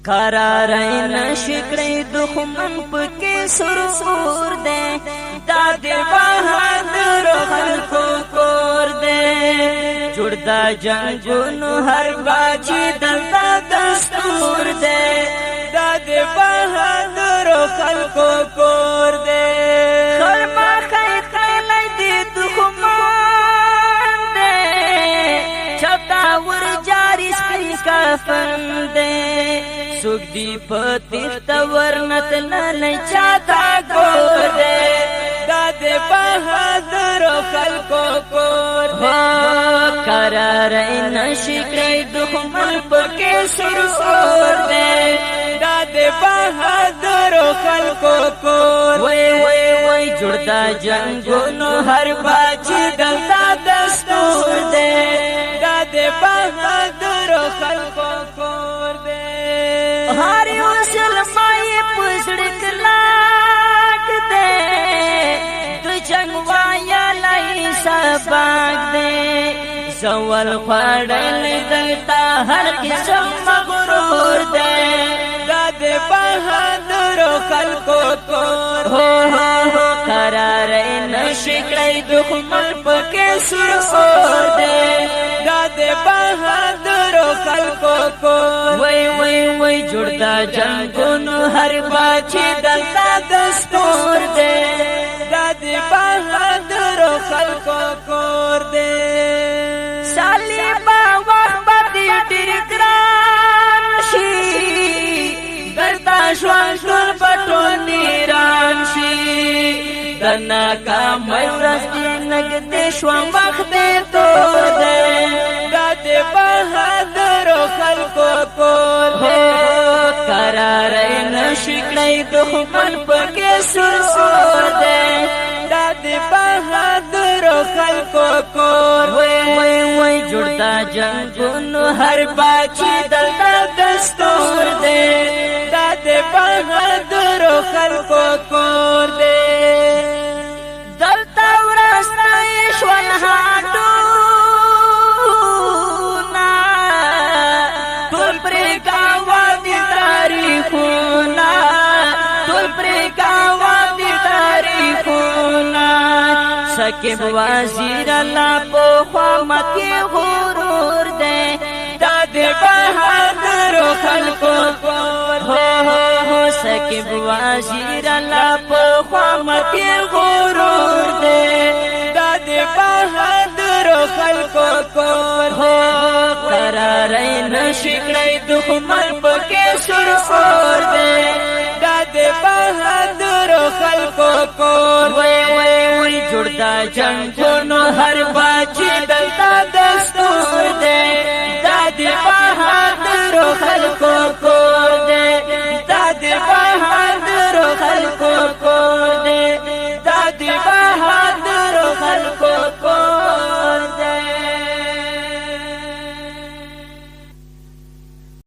قرار نشکړې دښمن پکې سرور دے دا د بهادر خلکو کور دے جوړ دا جنگونو هر باچی دلته دستور دے دا د بهادر خلکو کور دے خرما خیلی دی دښمن دے چپتا ور جاری سپین کفن دے سوک دی پتیخت ورنت نلی چاہتا گور دے داد بہادر خلکو کور دے قرار نشکری دخمن پکی سرور دے داد بہادر خلکو کور وی وی وی جڑتا جنگونو ہر باچی دلتا دستور دے داد بہادر خلکو کور دے ہاری مسلمائی پسڑک لاک دے دو جنگوایا لائی سباک دے زوال خوڑل دلتا ہر قسم مغرور دے داد بہادر خلکو کور ہو قرار نشکڑی دخمن پکے سرور دے داد بہادر خلکو کور وی وی وی جڑتا جنگونو ہر باچی دلتا دستور دے داد بہادر خلکو کور دے سالی با وقت باتی ڈیر گران شی درتا شوان شور پٹو نیران شی دنا کا مرس دی نگ دے شوان وقت دے تور دے داد بہادر خلکو کور دے قرار نشکڑی دخمن پکے سرور دے داد بہادر خلکو کور وی وی جڑتا جنگونو ہر باچی دلتا دستور دے داد بہادر خلکو کور دے دلتا ورسنائی شوال ہاتو سکب وزیر اللہ پو خوامت کی غرور دے داد بہادر خلکو کور ہو سکب وزیر اللہ پو خوامت کی غرور دے داد بہادر خلکو کور ہو قرار نشکڑی دخمن پکے سرور دے داد بہادر خلکو کور وی وی وی جڑتا جنگونو ہر باچی دلتا دستور دے داد